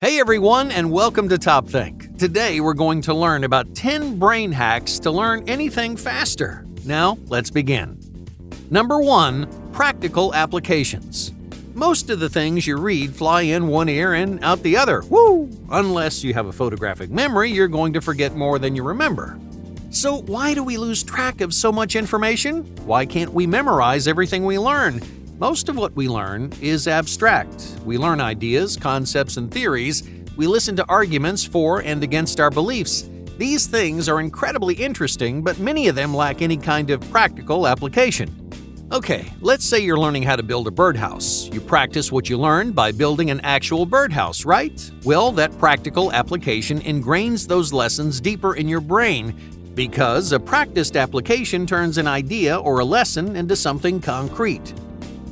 Hey everyone, and welcome to Top Think. Today we're going to learn about 10 brain hacks to learn anything faster. Now, let's begin. Number 1. Practical applications. Most of the things you read fly in one ear and out the other. Woo! Unless you have a photographic memory, you're going to forget more than you remember. So why do we lose track of so much information? Why can't we memorize everything we learn? Most of what we learn is abstract. We learn ideas, concepts, and theories. We listen to arguments for and against our beliefs. These things are incredibly interesting, but many of them lack any kind of practical application. Okay, let's say you're learning how to build a birdhouse. You practice what you learned by building an actual birdhouse, right? Well, that practical application ingrains those lessons deeper in your brain because a practiced application turns an idea or a lesson into something concrete.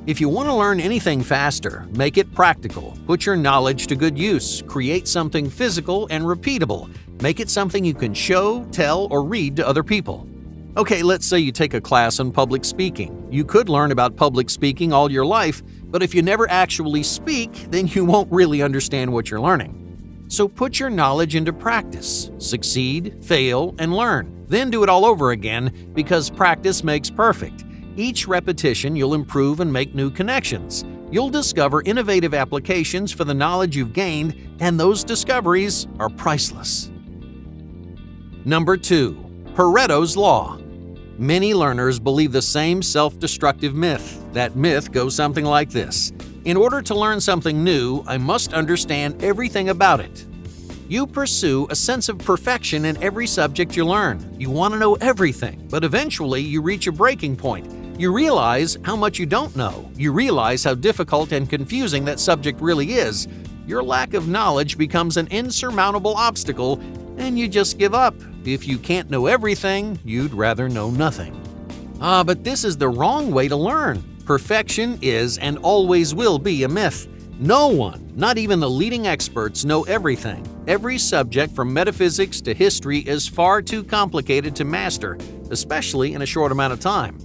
If you want to learn anything faster, make it practical. Put your knowledge to good use. Create something physical and repeatable. Make it something you can show, tell, or read to other people. Okay, let's say you take a class on public speaking. You could learn about public speaking all your life, but if you never actually speak, then you won't really understand what you're learning. So put your knowledge into practice. Succeed, fail, and learn. Then do it all over again because practice makes perfect. Each repetition, you'll improve and make new connections. You'll discover innovative applications for the knowledge you've gained, and those discoveries are priceless. Number 2. Pareto's Law. Many learners believe the same self-destructive myth. That myth goes something like this. In order to learn something new, I must understand everything about it. You pursue a sense of perfection in every subject you learn. You want to know everything, but eventually you reach a breaking point. You realize how much you don't know. You realize how difficult and confusing that subject really is. Your lack of knowledge becomes an insurmountable obstacle, and you just give up. If you can't know everything, you'd rather know nothing. But this is the wrong way to learn. Perfection is and always will be a myth. No one, not even the leading experts, know everything. Every subject from metaphysics to history is far too complicated to master, especially in a short amount of time.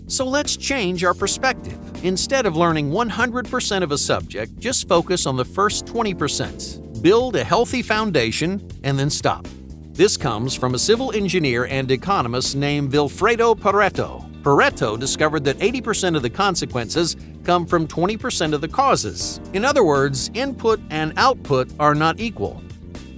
So let's change our perspective. Instead of learning 100% of a subject, just focus on the first 20%. Build a healthy foundation and then stop. This comes from a civil engineer and economist named Vilfredo Pareto. Pareto discovered that 80% of the consequences come from 20% of the causes. In other words, input and output are not equal.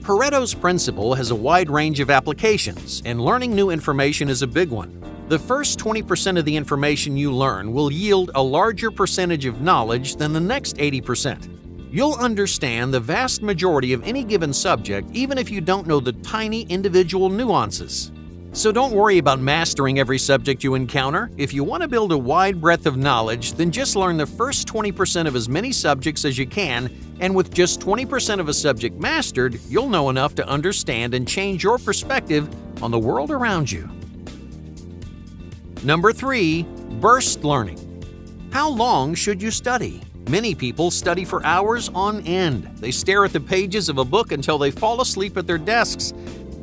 Pareto's principle has a wide range of applications, and learning new information is a big one. The first 20% of the information you learn will yield a larger percentage of knowledge than the next 80%. You'll understand the vast majority of any given subject even if you don't know the tiny individual nuances. So don't worry about mastering every subject you encounter. If you want to build a wide breadth of knowledge, then just learn the first 20% of as many subjects as you can, and with just 20% of a subject mastered, you'll know enough to understand and change your perspective on the world around you. Number 3. Burst learning. How long should you study? Many people study for hours on end. They stare at the pages of a book until they fall asleep at their desks.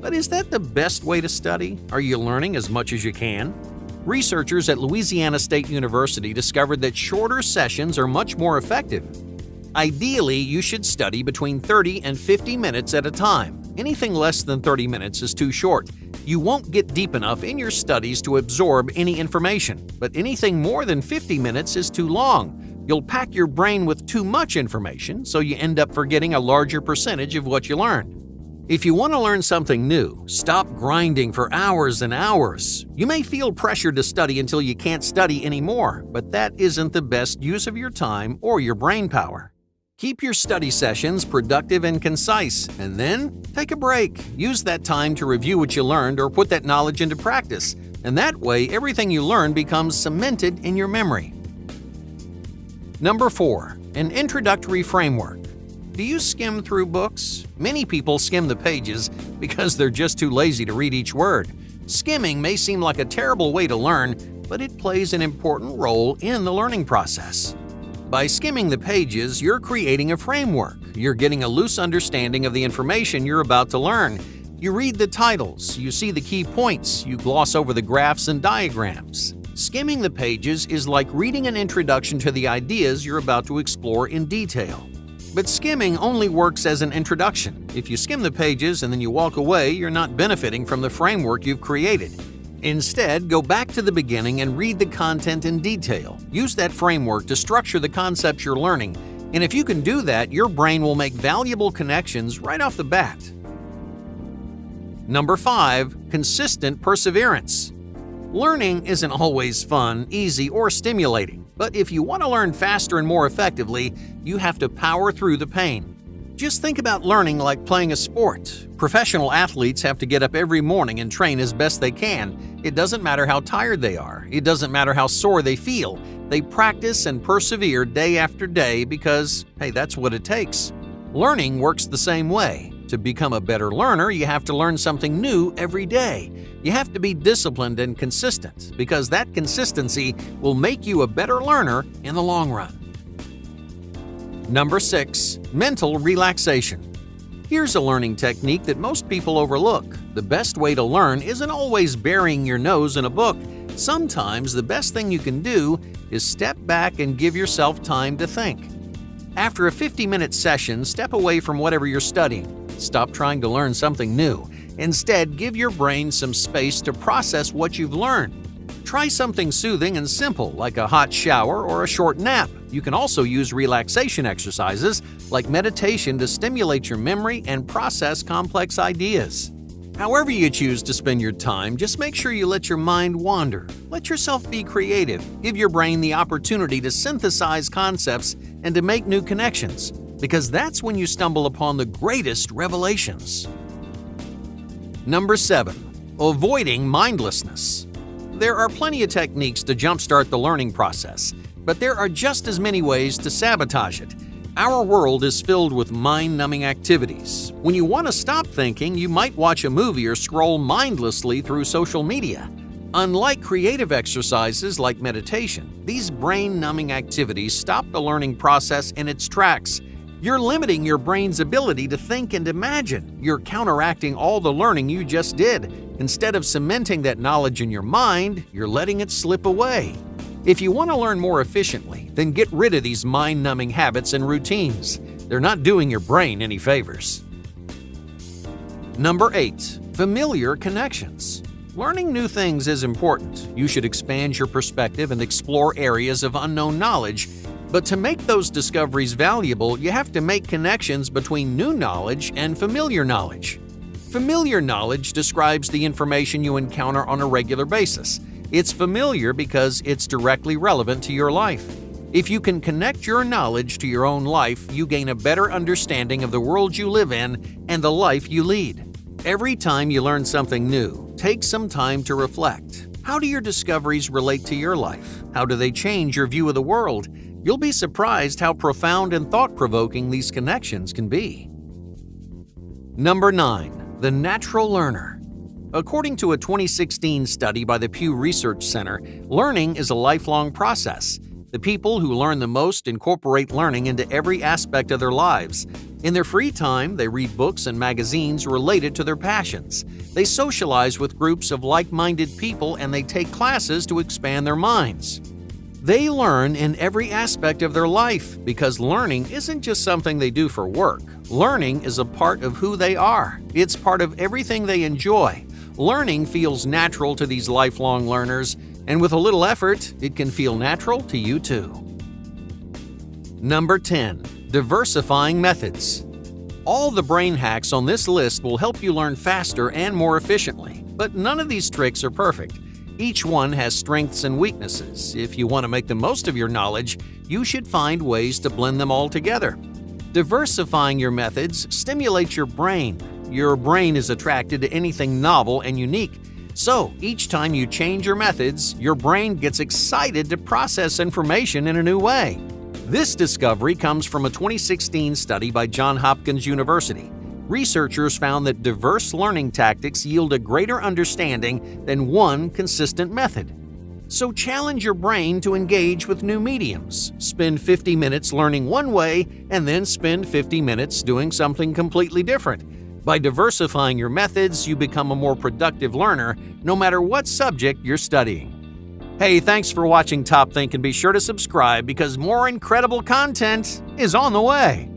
But is that the best way to study? Are you learning as much as you can? Researchers at Louisiana State University discovered that shorter sessions are much more effective. Ideally, you should study between 30 and 50 minutes at a time. Anything less than 30 minutes is too short. You won't get deep enough in your studies to absorb any information, but anything more than 50 minutes is too long. You'll pack your brain with too much information, so you end up forgetting a larger percentage of what you learned. If you want to learn something new, stop grinding for hours and hours. You may feel pressured to study until you can't study anymore, but that isn't the best use of your time or your brain power. Keep your study sessions productive and concise, and then take a break. Use that time to review what you learned or put that knowledge into practice, and that way everything you learn becomes cemented in your memory. Number 4. An introductory framework. Do you skim through books? Many people skim the pages because they're just too lazy to read each word. Skimming may seem like a terrible way to learn, but it plays an important role in the learning process. By skimming the pages, you're creating a framework. You're getting a loose understanding of the information you're about to learn. You read the titles, you see the key points, you gloss over the graphs and diagrams. Skimming the pages is like reading an introduction to the ideas you're about to explore in detail. But skimming only works as an introduction. If you skim the pages and then you walk away, you're not benefiting from the framework you've created. Instead, go back to the beginning and read the content in detail. Use that framework to structure the concepts you're learning, and if you can do that, your brain will make valuable connections right off the bat. Number 5. Consistent perseverance. Learning isn't always fun, easy, or stimulating, but if you want to learn faster and more effectively, you have to power through the pain. Just think about learning like playing a sport. Professional athletes have to get up every morning and train as best they can. It doesn't matter how tired they are. It doesn't matter how sore they feel. They practice and persevere day after day because, hey, that's what it takes. Learning works the same way. To become a better learner, you have to learn something new every day. You have to be disciplined and consistent because that consistency will make you a better learner in the long run. Number 6. Mental relaxation. Here's a learning technique that most people overlook. The best way to learn isn't always burying your nose in a book. Sometimes the best thing you can do is step back and give yourself time to think. After a 50-minute session, step away from whatever you're studying. Stop trying to learn something new. Instead, give your brain some space to process what you've learned. Try something soothing and simple, like a hot shower or a short nap. You can also use relaxation exercises like meditation to stimulate your memory and process complex ideas. However you choose to spend your time, just make sure you let your mind wander. Let yourself be creative. Give your brain the opportunity to synthesize concepts and to make new connections, because that's when you stumble upon the greatest revelations. Number 7. Avoiding mindlessness. There are plenty of techniques to jumpstart the learning process, but there are just as many ways to sabotage it. Our world is filled with mind-numbing activities. When you want to stop thinking, you might watch a movie or scroll mindlessly through social media. Unlike creative exercises like meditation, these brain-numbing activities stop the learning process in its tracks. You're limiting your brain's ability to think and imagine. You're counteracting all the learning you just did. Instead of cementing that knowledge in your mind, you're letting it slip away. If you want to learn more efficiently, then get rid of these mind-numbing habits and routines. They're not doing your brain any favors. Number 8. Familiar connections. Learning new things is important. You should expand your perspective and explore areas of unknown knowledge. But to make those discoveries valuable, you have to make connections between new knowledge and familiar knowledge. Familiar knowledge describes the information you encounter on a regular basis. It's familiar because it's directly relevant to your life. If you can connect your knowledge to your own life, you gain a better understanding of the world you live in and the life you lead. Every time you learn something new, take some time to reflect. How do your discoveries relate to your life? How do they change your view of the world? You'll be surprised how profound and thought-provoking these connections can be. Number 9. The natural learner. According to a 2016 study by the Pew Research Center, learning is a lifelong process. The people who learn the most incorporate learning into every aspect of their lives. In their free time, they read books and magazines related to their passions. They socialize with groups of like-minded people and they take classes to expand their minds. They learn in every aspect of their life because learning isn't just something they do for work. Learning is a part of who they are. It's part of everything they enjoy. Learning feels natural to these lifelong learners, and with a little effort, it can feel natural to you too. Number 10. Diversifying methods. All the brain hacks on this list will help you learn faster and more efficiently, but none of these tricks are perfect. Each one has strengths and weaknesses. If you want to make the most of your knowledge, you should find ways to blend them all together. Diversifying your methods stimulates your brain. Your brain is attracted to anything novel and unique. So, each time you change your methods, your brain gets excited to process information in a new way. This discovery comes from a 2016 study by Johns Hopkins University. Researchers found that diverse learning tactics yield a greater understanding than one consistent method. So challenge your brain to engage with new mediums. Spend 50 minutes learning one way and then spend 50 minutes doing something completely different. By diversifying your methods, you become a more productive learner no matter what subject you're studying. Hey, thanks for watching Top Think and be sure to subscribe because more incredible content is on the way.